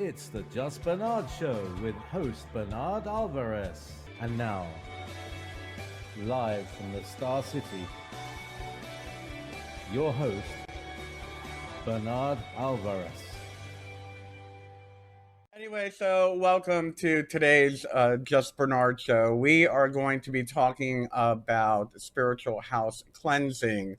It's the Just Bernard Show with host Bernard Alvarez. And now, live from the Star City, your host, Bernard Alvarez. Anyway, so welcome to today's Just Bernard Show. We are going to be talking about spiritual house cleansing.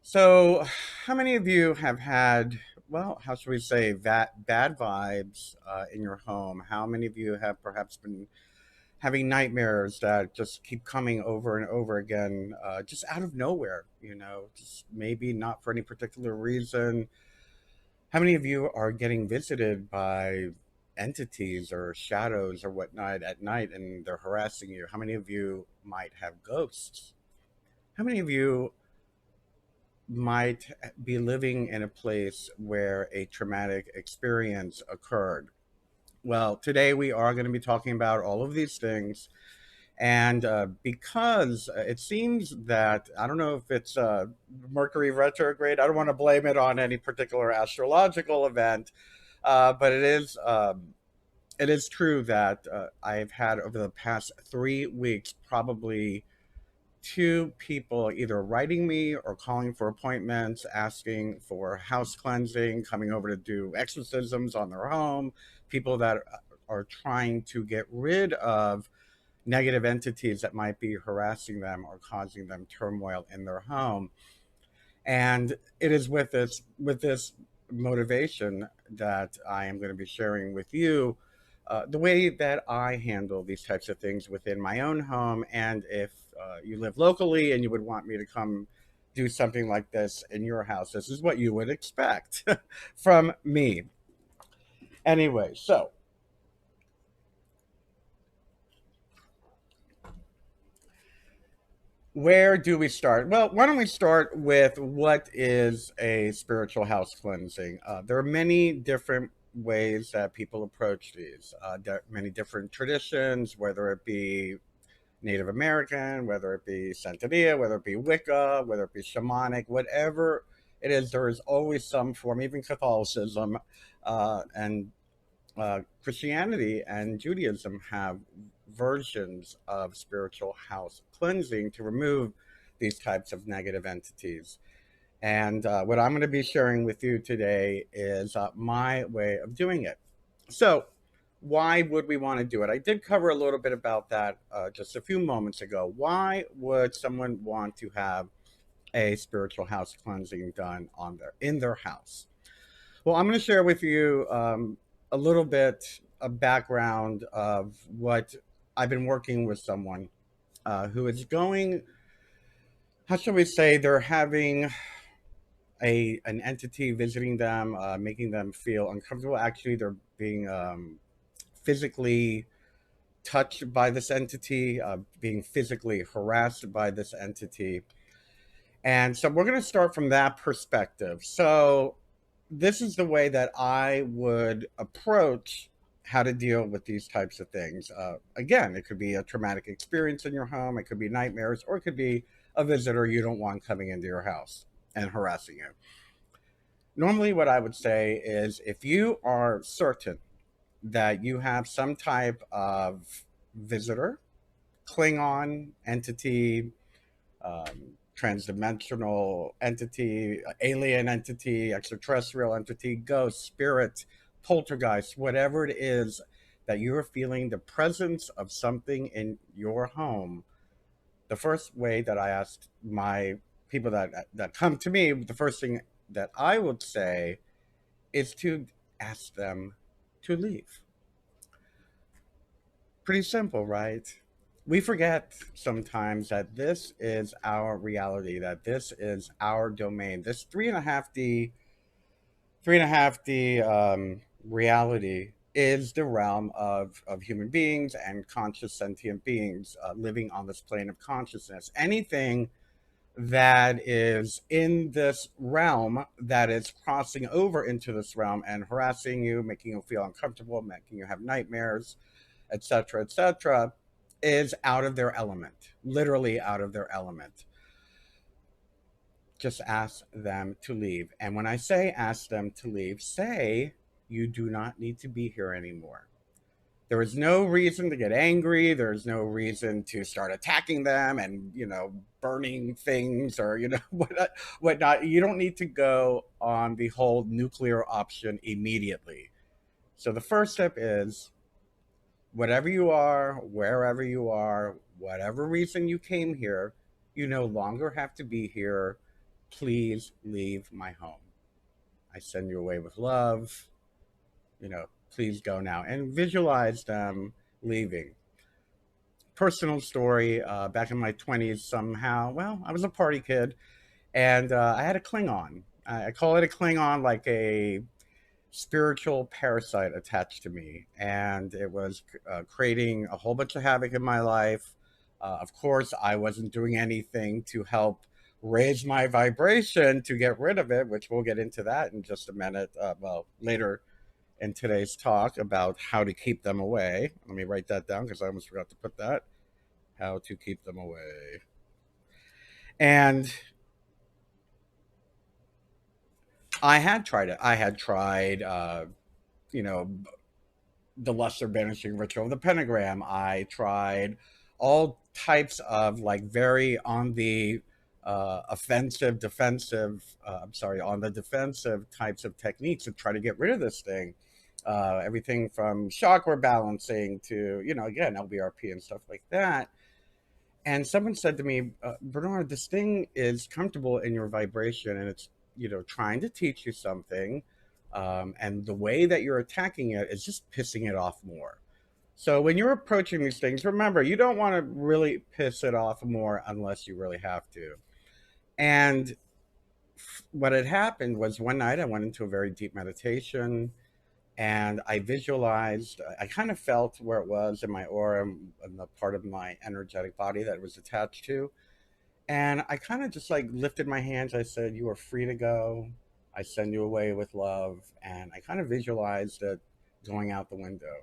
So, how many of you have had, well, how should we say, that bad vibes in your home? How many of you have perhaps been having nightmares that just keep coming over and over again, just out of nowhere, just maybe not for any particular reason? How many of you are getting visited by entities or shadows or whatnot at night and they're harassing you? How many of you might have ghosts? How many of you might be living in a place where a traumatic experience occurred? Well, today we are going to be talking about all of these things. And because it seems that, I don't know if it's Mercury retrograde, I don't want to blame it on any particular astrological event, but it is true that I've had over the past 3 weeks probably two people either writing me or calling for appointments, asking for house cleansing, coming over to do exorcisms on their home, people that are trying to get rid of negative entities that might be harassing them or causing them turmoil in their home. And it is with this motivation that I am going to be sharing with you the way that I handle these types of things within my own home. And if you live locally and you would want me to come do something like this in your house, this is what you would expect from me. Anyway, so where do we start? Well, why don't we start with what is a spiritual house cleansing? There are many different ways that people approach these. There are many different traditions, whether it be Native American, whether it be Santeria, whether it be Wicca, whether it be shamanic, whatever it is, there is always some form, even Catholicism and Christianity and Judaism have versions of spiritual house cleansing to remove these types of negative entities. And what I'm going to be sharing with you today is my way of doing it. So, why would we want to do it? I did cover a little bit about that just a few moments ago. Why would someone want to have a spiritual house cleansing done on in their house? Well, I'm going to share with you a little bit of background of what I've been working with someone who is going. How shall we say? They're having an entity visiting them, making them feel uncomfortable. Actually, they're being physically touched by this entity, being physically harassed by this entity. And so we're going to start from that perspective. So, this is the way that I would approach how to deal with these types of things. Again, it could be a traumatic experience in your home, it could be nightmares, or it could be a visitor you don't want coming into your house and harassing you. Normally, what I would say is if you are certain that you have some type of visitor, Klingon entity, transdimensional entity, alien entity, extraterrestrial entity, ghost, spirit, poltergeist, whatever it is that you're feeling the presence of something in your home, the first way that I ask my people that come to me, the first thing that I would say is to ask them to leave. Pretty simple, right? We forget sometimes that this is our reality, that this is our domain. This three and a half D reality is the realm of human beings and conscious sentient beings living on this plane of consciousness. Anything that is in this realm that is crossing over into this realm and harassing you, making you feel uncomfortable, making you have nightmares, etc., is out of their element, literally out of their element. Just ask them to leave. And when I say ask them to leave, say you do not need to be here anymore. There is no reason to get angry. There's no reason to start attacking them and, burning things or, whatnot. You don't need to go on the whole nuclear option immediately. So the first step is whatever you are, wherever you are, whatever reason you came here, you no longer have to be here. Please leave my home. I send you away with love. Please go now, and visualize them leaving. Personal story, back in my 20s, somehow, well, I was a party kid, and I had a Klingon. I call it a Klingon, like a spiritual parasite attached to me, and it was creating a whole bunch of havoc in my life. Of course, I wasn't doing anything to help raise my vibration to get rid of it, which we'll get into that in just a minute. Well, later in today's talk about how to keep them away. Let me write that down because I almost forgot to put that. How to keep them away. And I had tried it. I had tried, you know, the lesser banishing ritual of the pentagram. I tried all types of like very on the offensive, defensive, I'm sorry, on the defensive types of techniques to try to get rid of this thing. Everything from chakra balancing to, again, LBRP and stuff like that. And someone said to me, Bernard, this thing is comfortable in your vibration and it's, trying to teach you something. And the way that you're attacking it is just pissing it off more. So when you're approaching these things, remember, you don't want to really piss it off more unless you really have to. And what had happened was one night I went into a very deep meditation and I visualized, I kind of felt where it was in my aura and the part of my energetic body that it was attached to. And I kind of just like lifted my hands. I said, "You are free to go. I send you away with love." And I kind of visualized it going out the window.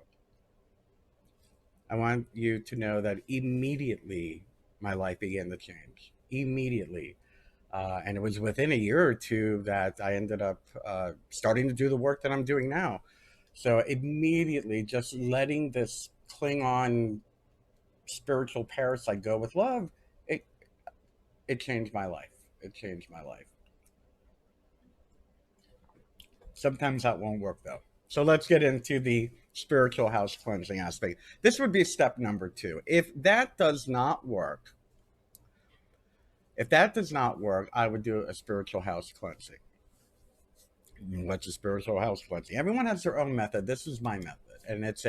I want you to know that immediately my life began to change. Immediately. And it was within a year or two that I ended up starting to do the work that I'm doing now. So immediately, just letting this Klingon spiritual parasite go with love, it it changed my life. It changed my life. Sometimes that won't work though. So let's get into the spiritual house cleansing aspect. This would be step number 2. If that does not work, I would do a spiritual house cleansing. What's a spiritual house cleansing? Everyone has their own method. This is my method, and it's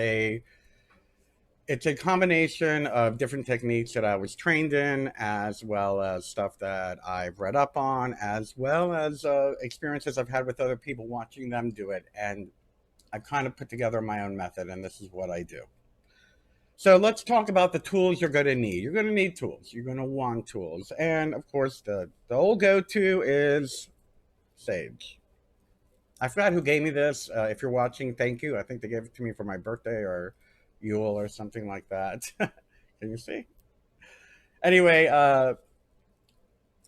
a combination of different techniques that I was trained in, as well as stuff that I've read up on, as well as experiences I've had with other people watching them do it. And I've kind of put together my own method, and this is what I do. So let's talk about the tools you're going to need. You're going to need tools. You're going to want tools. And of course, the old go-to is sage. I forgot who gave me this. If you're watching, thank you. I think they gave it to me for my birthday or Yule or something like that. Can you see? Anyway, a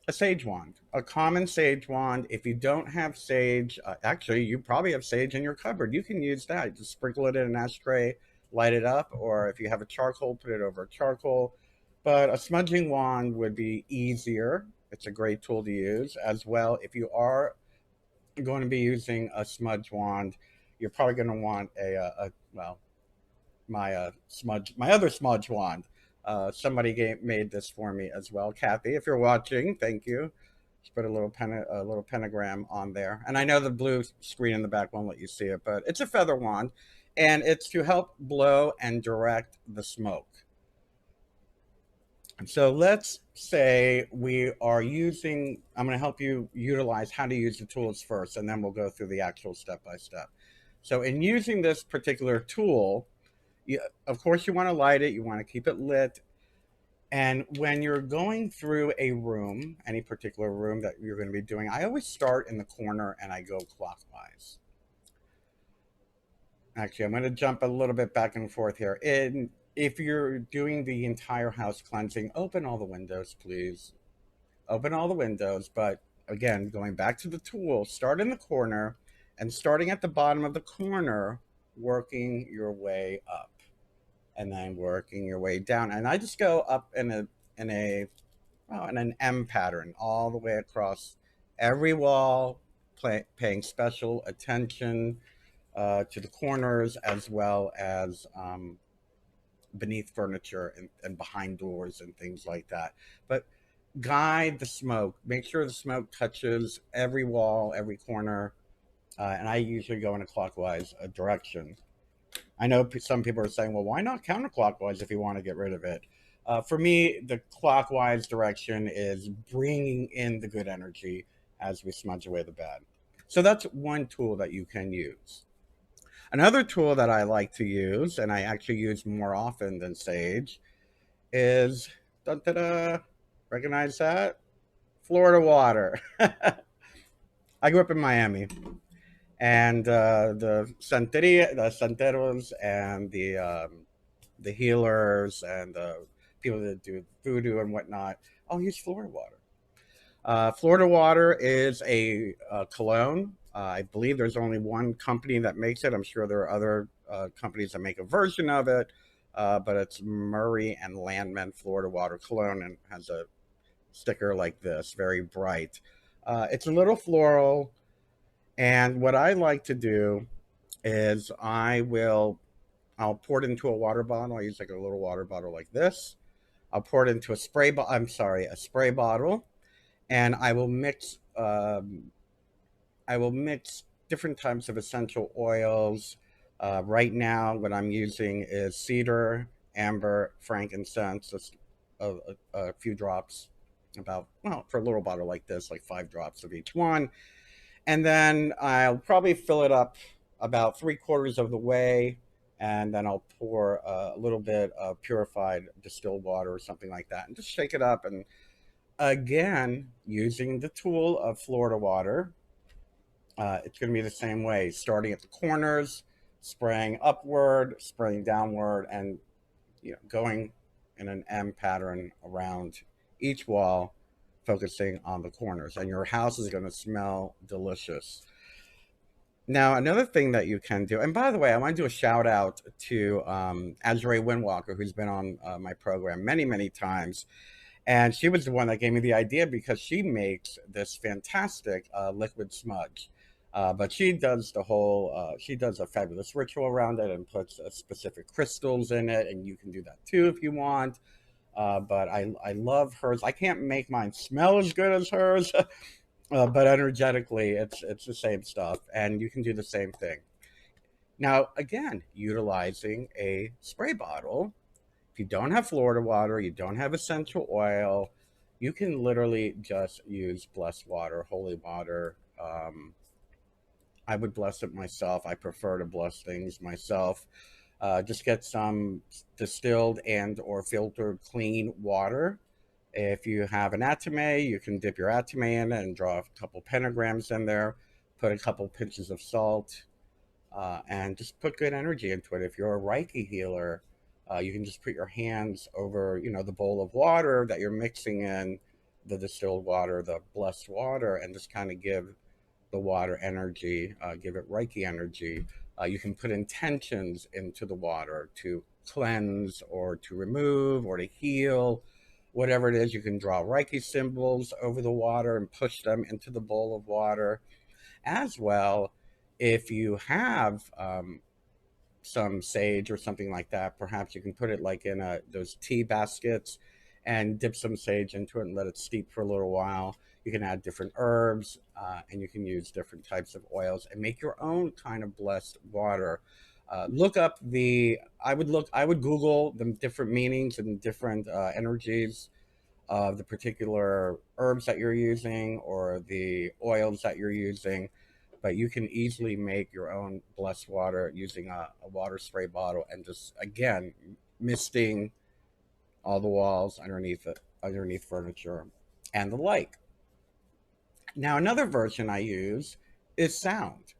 sage wand, a common sage wand. If you don't have sage, actually, you probably have sage in your cupboard. You can use that. Just sprinkle it in an ashtray, light it up, or if you have a charcoal, put it over a charcoal. But a smudging wand would be easier. It's a great tool to use as well. If you are going to be using a smudge wand, you're probably going to want my other smudge wand. Somebody made this for me as well, Kathy. If you're watching, thank you. Just put a little pentagram on there, and I know the blue screen in the back won't let you see it, but it's a feather wand, and it's to help blow and direct the smoke. So let's say we are using, I'm going to help you utilize how to use the tools first, and then we'll go through the actual step by step. So in using this particular tool, of course you want to light it, you want to keep it lit. And when you're going through a room, any particular room that you're going to be doing, I always start in the corner and I go clockwise. Actually, I'm going to jump a little bit back and forth here. If you're doing the entire house cleansing, open all the windows, please. Open all the windows. But again, going back to the tool, start in the corner and starting at the bottom of the corner, working your way up, and then working your way down. And I just go up in a in an M pattern all the way across every wall, paying special attention to the corners as well as beneath furniture and behind doors and things like that. But guide the smoke. Make sure the smoke touches every wall, every corner. And I usually go in a clockwise direction. I know some people are saying, well, why not counterclockwise if you want to get rid of it? For me, the clockwise direction is bringing in the good energy as we smudge away the bad. So that's one tool that you can use. Another tool that I like to use, and I actually use more often than sage, is dun, da, da, recognize that? Florida water. I grew up in Miami, and the santeros and the healers and the people that do voodoo and whatnot all use Florida water. Florida water is a cologne. I believe there's only one company that makes it. I'm sure there are other companies that make a version of it, but it's Murray and Landman Florida Water Cologne and has a sticker like this, very bright. It's a little floral, and what I like to do is I'll pour it into a water bottle. I use like a little water bottle like this. I'll pour it into a a spray bottle, and I will mix different types of essential oils. Right now, what I'm using is cedar, amber, frankincense, just a few drops, about, well, for a little bottle like this, like 5 drops of each one. And then I'll probably fill it up about 3/4 of the way. And then I'll pour a little bit of purified distilled water or something like that and just shake it up. And again, using the tool of Florida water, it's going to be the same way, starting at the corners, spraying upward, spraying downward, and going in an M pattern around each wall, focusing on the corners. And your house is going to smell delicious. Now, another thing that you can do, and by the way, I want to do a shout out to Azure Windwalker, who's been on my program many, many times. And she was the one that gave me the idea because she makes this fantastic liquid smudge. But she does a fabulous ritual around it and puts specific crystals in it. And you can do that too if you want. But I love hers. I can't make mine smell as good as hers, but energetically, it's the same stuff. And you can do the same thing. Now, again, utilizing a spray bottle. If you don't have Florida water, you don't have essential oil, you can literally just use blessed water, holy water. I would bless it myself. I prefer to bless things myself. Just get some distilled and or filtered clean water. If you have an atame, you can dip your atame in it and draw a couple pentagrams in there. Put a couple pinches of salt, and just put good energy into it. If you're a Reiki healer, you can just put your hands over, the bowl of water that you're mixing in the distilled water, the blessed water, and just kind of give the water energy, give it Reiki energy. You can put intentions into the water to cleanse or to remove or to heal, whatever it is. You can draw Reiki symbols over the water and push them into the bowl of water. As well, if you have some sage or something like that, perhaps you can put it like in those tea baskets and dip some sage into it and let it steep for a little while. You can add different herbs, and you can use different types of oils and make your own kind of blessed water. Look up I would Google the different meanings and different energies of the particular herbs that you're using or the oils that you're using. But you can easily make your own blessed water using a water spray bottle and just, again, misting all the walls underneath furniture and the like. Now, another version I use is sound.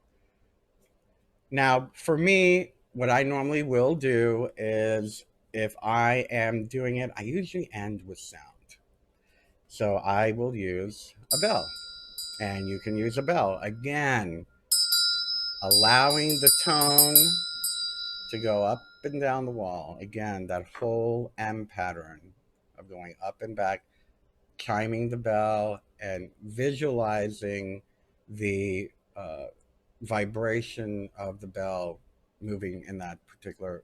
Now, for me, what I normally will do is, if I am doing it, I usually end with sound. So I will use a bell, and you can use a bell. Again, allowing the tone to go up and down the wall. Again, that whole M pattern of going up and back, chiming the bell, and visualizing the vibration of the bell moving in that particular,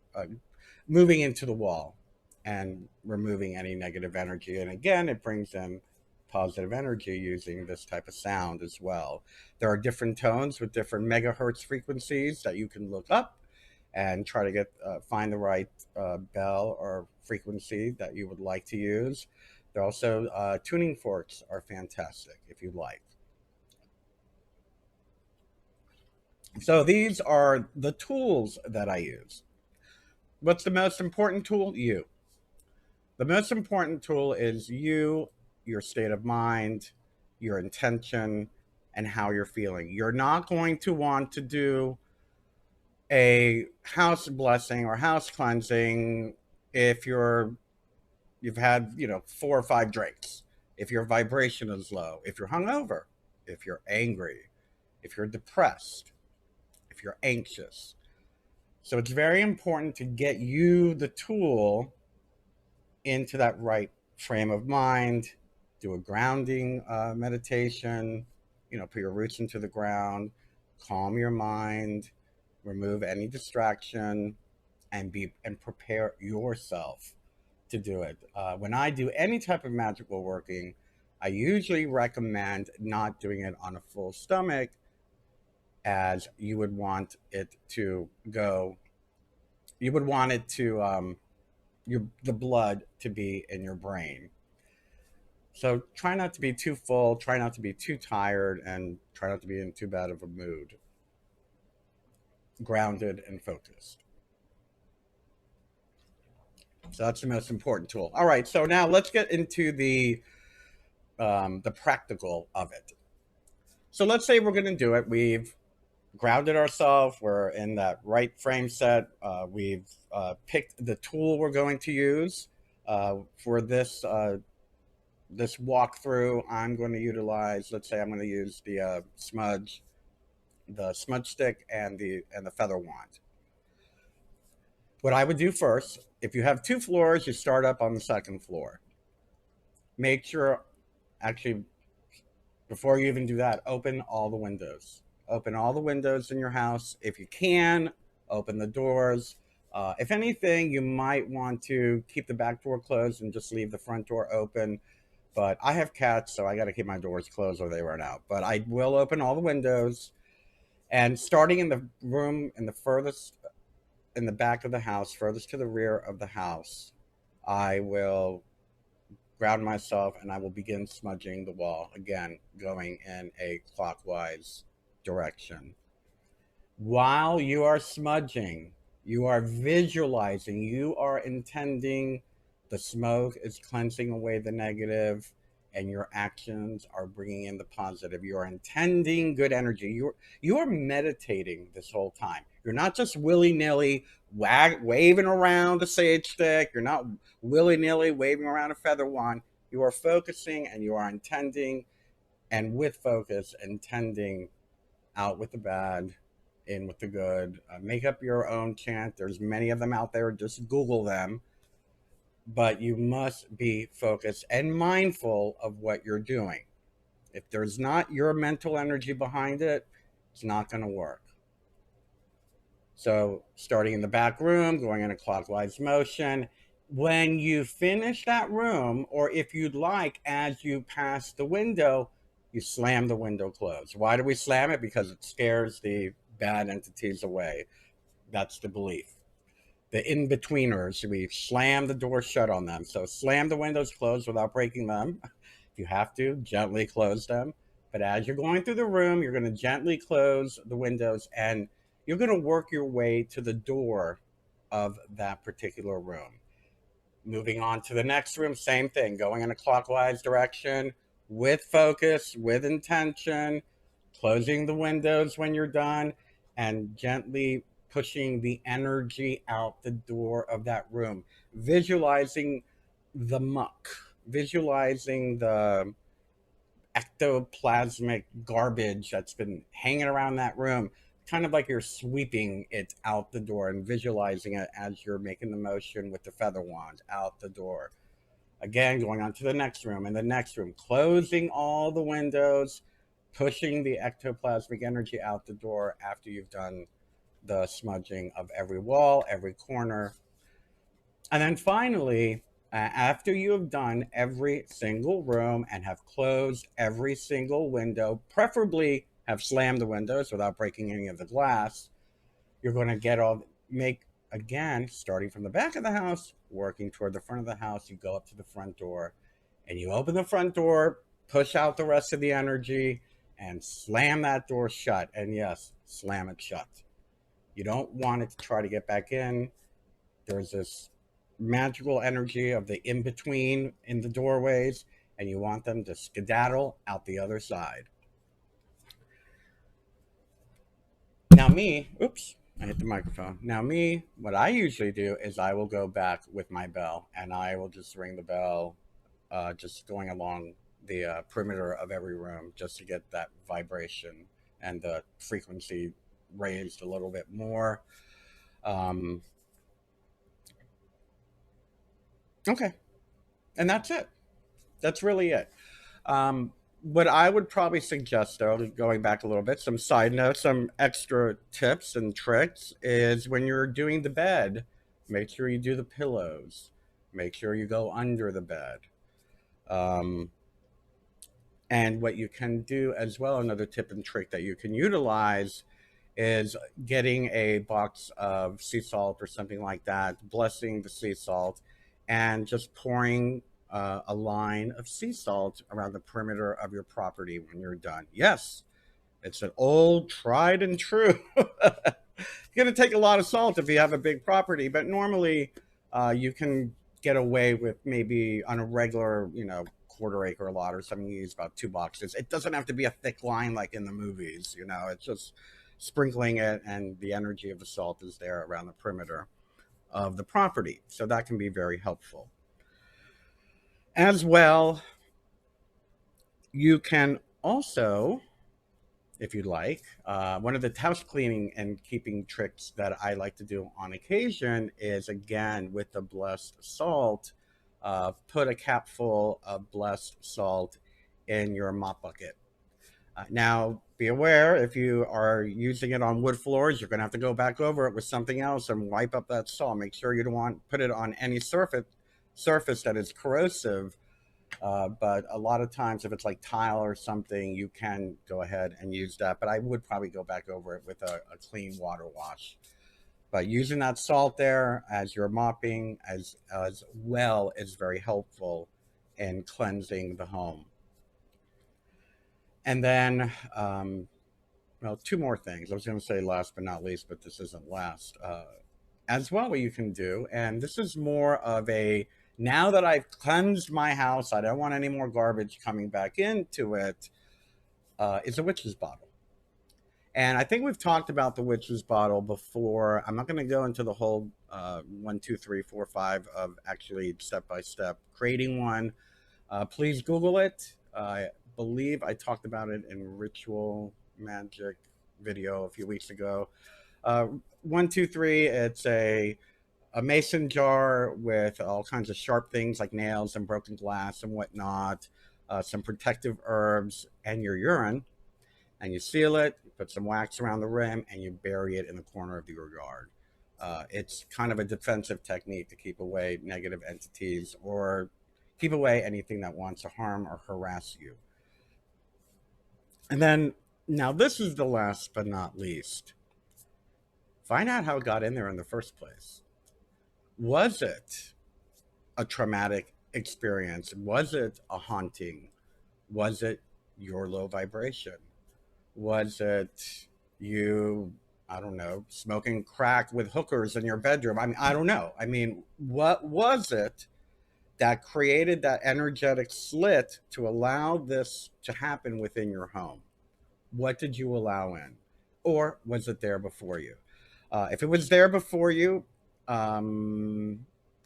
moving into the wall and removing any negative energy. And again, it brings in positive energy using this type of sound as well. There are different tones with different megahertz frequencies that you can look up and try to get find the right bell or frequency that you would like to use. There are also tuning forks are fantastic if you like. So these are the tools that I use. What's the most important tool? You. The most important tool is you, your state of mind, your intention, and how you're feeling. You're not going to want to do a house blessing or house cleansing if you've had, 4 or 5 drinks, if your vibration is low, if you're hungover, if you're angry, if you're depressed, if you're anxious. So it's very important to get you the tool into that right frame of mind. Do a grounding meditation, put your roots into the ground, calm your mind, remove any distraction, and prepare yourself to do it. When I do any type of magical working, I usually recommend not doing it on a full stomach, as you would want it to go. You would want it to the blood to be in your brain. So try not to be too full, try not to be too tired, and try not to be in too bad of a mood. Grounded and focused. So that's the most important tool. All right, so now let's get into the practical of it. So let's say we're going to do it. We've grounded ourselves. We're in that right frame set. We've picked the tool we're going to use for this walkthrough. I'm going to utilize. Let's say I'm going to use the smudge stick, and the feather wand. What I would do first, if you have 2 floors, you start up on the 2nd floor. Make sure, actually, before you even do that, open all the windows. Open all the windows in your house. If you can, open the doors. If anything, you might want to keep the back door closed and just leave the front door open. But I have cats, so I got to keep my doors closed or they run out. But I will open all the windows. And starting in the room in the back of the house, furthest to the rear of the house, I will ground myself and I will begin smudging the wall, again, going in a clockwise direction. While you are smudging, you are visualizing, you are intending. The smoke is cleansing away the negative, and your actions are bringing in the positive. You are intending good energy. You are meditating this whole time. You're not just willy-nilly waving around a sage stick. You're not willy-nilly waving around a feather wand. You are focusing, and you are intending, and with focus, intending out with the bad, in with the good. Make up your own chant. There's many of them out there. Just Google them. But you must be focused and mindful of what you're doing. If there's not your mental energy behind it, it's not going to work. So starting in the back room, going in a clockwise motion. When you finish that room, or if you'd like, as you pass the window, you slam the window closed. Why do we slam it? Because it scares the bad entities away. That's the belief. The in-betweeners, we slam the door shut on them. So slam the windows closed without breaking them. If you have to, gently close them. But as you're going through the room, you're going to gently close the windows, and you're going to work your way to the door of that particular room. Moving on to the next room, same thing, going in a clockwise direction with focus, with intention, closing the windows when you're done, and gently pushing the energy out the door of that room. Visualizing the muck, visualizing the ectoplasmic garbage that's been hanging around that room. kind of like you're sweeping it out the door and visualizing it as you're making the motion with the feather wand out the door. Again, going on to the next room and the next room, closing all the windows, pushing the ectoplasmic energy out the door after you've done the smudging of every wall, every corner. And then finally, after you have done every single room and have closed every single window, preferably have slammed the windows without breaking any of the glass, you're going to make again, starting from the back of the house, working toward the front of the house. You go up to the front door and you open the front door, push out the rest of the energy, and slam that door shut. And yes, slam it shut. You don't want it to try to get back in. There's this magical energy of the in between in the doorways, and you want them to skedaddle out the other side. Now, oops, I hit the microphone. Now, what I usually do is I will go back with my bell and I will just ring the bell, just going along the perimeter of every room just to get that vibration and the frequency raised a little bit more. Okay. And that's it. That's really it. What I would probably suggest, though, going back a little bit, some side notes, some extra tips and tricks is when you're doing the bed, make sure you do the pillows. Make sure you go under the bed. Um, and what you can do as well, another tip and trick that you can utilize is getting a box of sea salt or something like that, blessing the sea salt, and just pouring a line of sea salt around the perimeter of your property when you're done. Yes, it's an old, tried and true. It's going to take a lot of salt if you have a big property, but normally you can get away with maybe on a regular, quarter acre lot or something. You use about 2 boxes. It doesn't have to be a thick line like in the movies. It's just sprinkling it, and the energy of the salt is there around the perimeter of the property. So that can be very helpful. As well, you can also, if you'd like, one of the house cleaning and keeping tricks that I like to do on occasion is, again, with the blessed salt, put a cap full of blessed salt in your mop bucket. Now, be aware, if you are using it on wood floors, you're going to have to go back over it with something else and wipe up that salt. Make sure you don't put it on any surface that is corrosive. But a lot of times, if it's like tile or something, you can go ahead and use that. But I would probably go back over it with a clean water wash. But using that salt there as you're mopping as well is very helpful in cleansing the home. And then, well, two more things. I was going to say last but not least, but this isn't last. As well, what you can do, and this is more of a, now that I've cleansed my house, I don't want any more garbage coming back into it, is a witch's bottle. And I think we've talked about the witch's bottle before. I'm not going to go into the whole 1, 2, 3, 4, 5 of actually step by step creating one. Please Google it. I believe I talked about it in Ritual Magic video a few weeks ago. 1, 2, 3. It's a mason jar with all kinds of sharp things like nails and broken glass and whatnot, some protective herbs, and your urine. And you seal it, you put some wax around the rim, and you bury it in the corner of your yard. It's kind of a defensive technique to keep away negative entities or keep away anything that wants to harm or harass you. And then, now this is the last but not least. Find out how it got in there in the first place. Was it a traumatic experience? Was it a haunting? Was it your low vibration? Was it you, I don't know, smoking crack with hookers in your bedroom? I mean, I don't know. I mean, what was it that created that energetic slit to allow this to happen within your home? What did you allow in? Or was it there before you? If it was there before you,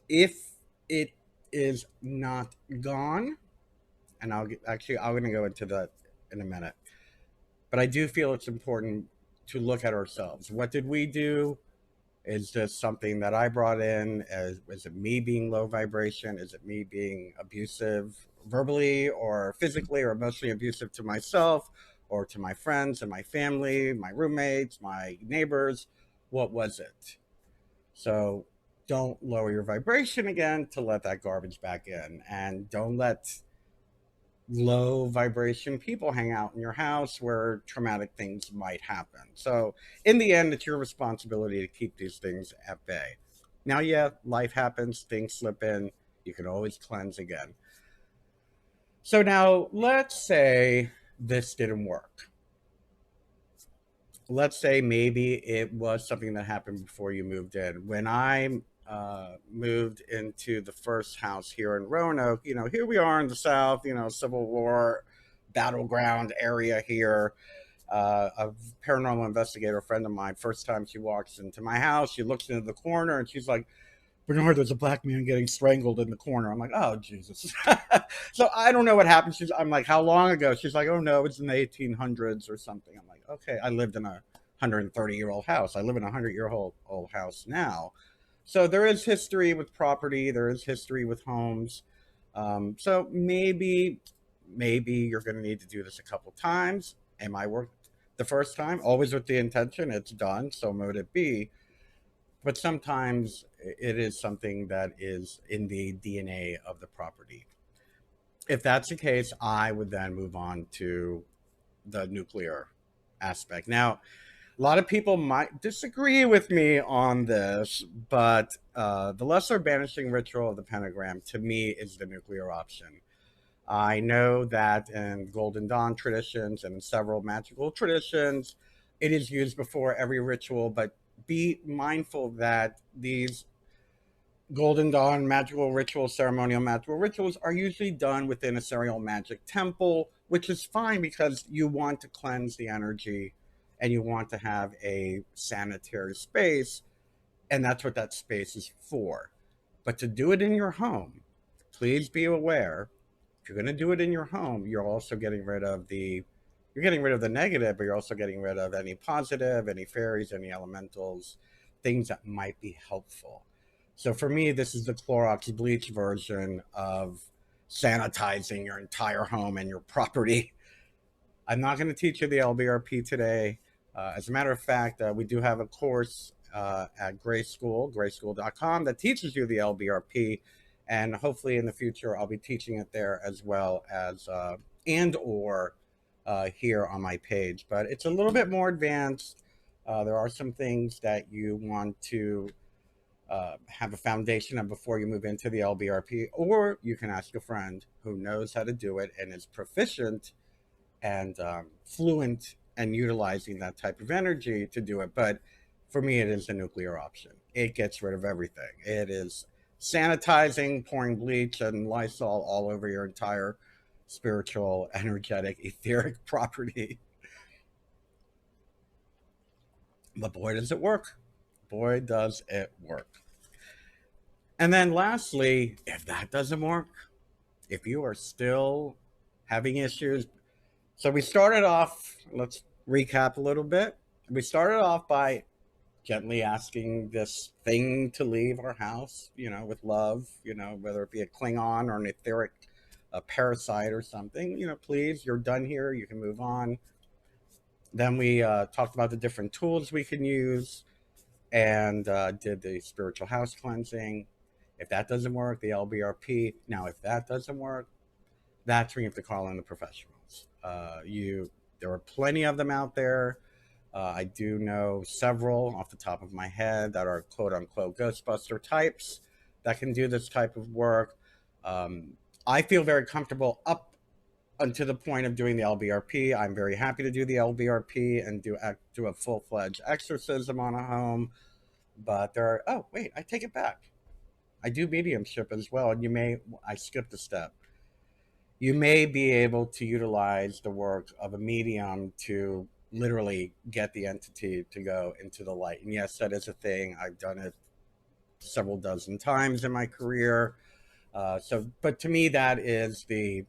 if it is not gone, and I'm going to go into that in a minute. But I do feel it's important to look at ourselves. What did we do? Is this something that I brought in? Is it me being low vibration? Is it me being abusive verbally or physically or emotionally abusive to myself or to my friends and my family, my roommates, my neighbors? What was it? So don't lower your vibration again to let that garbage back in. And don't let low vibration people hang out in your house where traumatic things might happen. So, in the end, it's your responsibility to keep these things at bay. Now, yeah, life happens, things slip in, you can always cleanse again. So, now let's say this didn't work. Let's say maybe it was something that happened before you moved in. When I moved into the first house here in Roanoke, here we are in the South, Civil War battleground area here. A paranormal investigator friend of mine, first time she walks into my house, she looks into the corner and she's like, Bernard, there's a black man getting strangled in the corner. I'm like, oh, Jesus. So I don't know what happened. I'm like, how long ago? She's like, oh, no, it's in the 1800s or something. I'm like, okay, I lived in a 130-year-old house. I live in a 100-year-old house now. So there is history with property. There is history with homes. So maybe you're going to need to do this a couple times. Am I worked the first time? Always with the intention it's done. So mote it be. But sometimes it is something that is in the DNA of the property. If that's the case, I would then move on to the nuclear aspect. Now, a lot of people might disagree with me on this, but the lesser banishing ritual of the pentagram to me is the nuclear option. I know that in Golden Dawn traditions and in several magical traditions, it is used before every ritual, but be mindful that these Golden Dawn magical rituals, ceremonial magical rituals, are usually done within a ceremonial magic temple, which is fine because you want to cleanse the energy and you want to have a sanitary space, and that's what that space is for. But to do it in your home, please be aware if you're going to do it in your home, you're getting rid of the negative, but you're also getting rid of any positive, any fairies, any elementals, things that might be helpful. So for me, this is the Clorox bleach version of sanitizing your entire home and your property. I'm not going to teach you the LBRP today. As a matter of fact, we do have a course at grayschool.com that teaches you the LBRP, and hopefully in the future I'll be teaching it there as well as and or here on my page. But it's a little bit more advanced. There are some things that you want to have a foundation of before you move into the LBRP, or you can ask a friend who knows how to do it and is proficient and fluent and utilizing that type of energy to do it. But for me, it is the nuclear option. It gets rid of everything. It is sanitizing, pouring bleach and Lysol all over your entire spiritual, energetic, etheric property. But boy, does it work. Boy, does it work. And then lastly, if that doesn't work, if you are still having issues, so we started off, let's recap a little bit. We started off by gently asking this thing to leave our house, with love, whether it be a Klingon or an etheric a parasite or something, please, you're done here, you can move on. Then we talked about the different tools we can use and did the spiritual house cleansing. If that doesn't work, the LBRP. Now, if that doesn't work, that's when you have to call in the professionals. There are plenty of them out there. I do know several off the top of my head that are quote unquote Ghostbuster types that can do this type of work. I feel very comfortable up until the point of doing the LBRP. I'm very happy to do the LBRP and do a full-fledged exorcism on a home. But I take it back. I do mediumship as well, and I skipped a step. You may be able to utilize the work of a medium to literally get the entity to go into the light. And yes, that is a thing. I've done it several dozen times in my career. But to me, that is the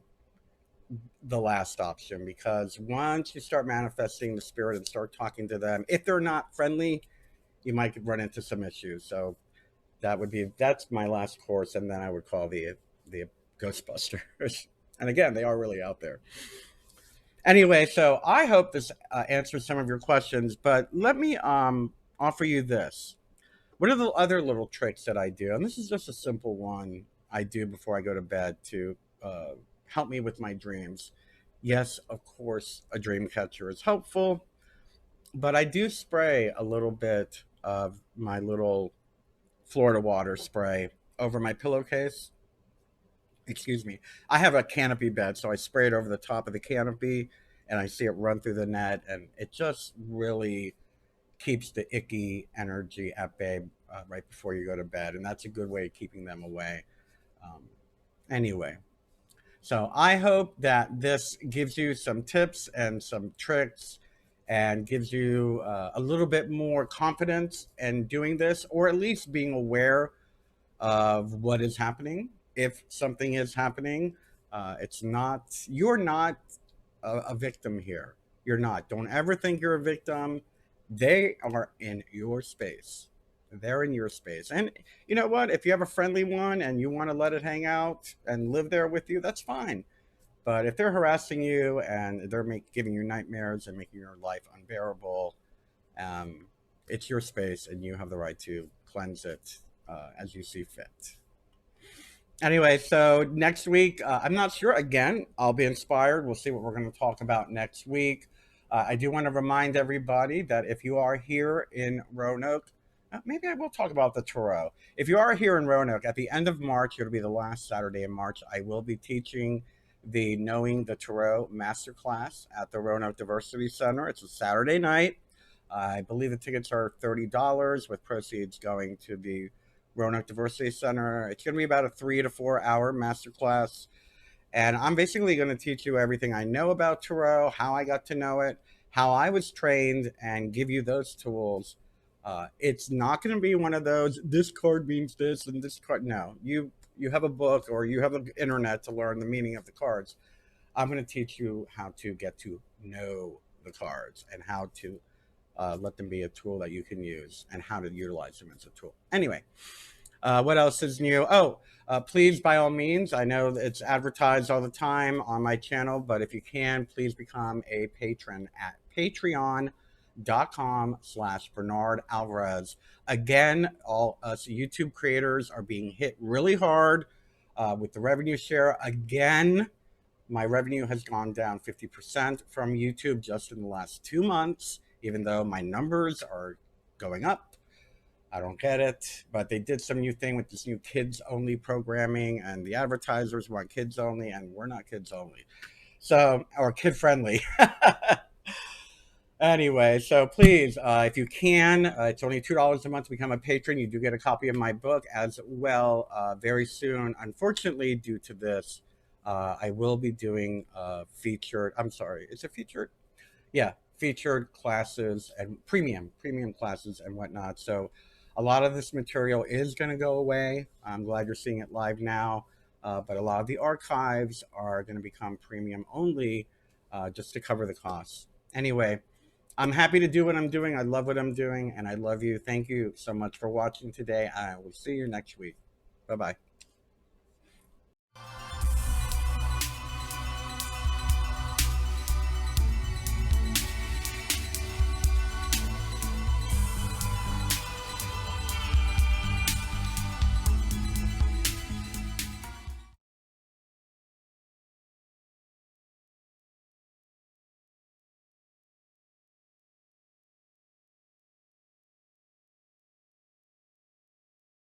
the last option, because once you start manifesting the spirit and start talking to them, if they're not friendly, you might run into some issues. So that's my last course, and then I would call the Ghostbusters. And again, they are really out there. Anyway, so I hope this answers some of your questions, but let me offer you this. What are the other little tricks that I do? And this is just a simple one I do before I go to bed to help me with my dreams. Yes, of course, a dream catcher is helpful, but I do spray a little bit of my little Florida water spray over my pillowcase. Excuse me. I have a canopy bed, so I spray it over the top of the canopy and I see it run through the net, and it just really keeps the icky energy at bay right before you go to bed. And that's a good way of keeping them away. Um, anyway, so I hope that this gives you some tips and some tricks and gives you a little bit more confidence in doing this, or at least being aware of what is happening. If something is happening, it's not, you're not a victim here. You're not. Don't ever think you're a victim. They are in your space. They're in your space. And you know what? If you have a friendly one and you want to let it hang out and live there with you, that's fine. But if they're harassing you and they're giving you nightmares and making your life unbearable, um, it's your space and you have the right to cleanse it as you see fit. Anyway, so next week, I'm not sure. Again, I'll be inspired. We'll see what we're going to talk about next week. I do want to remind everybody that if you are here in Roanoke, maybe I will talk about the Tarot. If you are here in Roanoke, at the end of March, it'll be the last Saturday in March, I will be teaching the Knowing the Tarot Masterclass at the Roanoke Diversity Center. It's a Saturday night. I believe the tickets are $30 with proceeds going to the Roanoke Diversity Center. It's going to be about a 3 to 4 hour masterclass. And I'm basically going to teach you everything I know about Tarot, how I got to know it, how I was trained, and give you those tools. It's not going to be one of those, this card means this and this card. No, you have a book or you have the internet to learn the meaning of the cards. I'm going to teach you how to get to know the cards and how to let them be a tool that you can use and how to utilize them as a tool. Anyway, what else is new? Oh, please, by all means, I know that it's advertised all the time on my channel, but if you can, please become a patron at patreon.com/Bernard Alvarez. Again, all us YouTube creators are being hit really hard with the revenue share. Again, my revenue has gone down 50% from YouTube just in the last 2 months, even though my numbers are going up. I don't get it, but they did some new thing with this new kids only programming, and the advertisers want kids only, and we're not kids only. So, or kid friendly. Anyway, so please, if you can, it's only $2 a month to become a patron. You do get a copy of my book as well very soon. Unfortunately, due to this, I will be doing featured, I'm sorry, is it featured? Yeah, featured classes and premium classes and whatnot. So a lot of this material is going to go away. I'm glad you're seeing it live now, but a lot of the archives are going to become premium only just to cover the costs. Anyway, I'm happy to do what I'm doing. I love what I'm doing, and I love you. Thank you so much for watching today. I will see you next week. Bye-bye.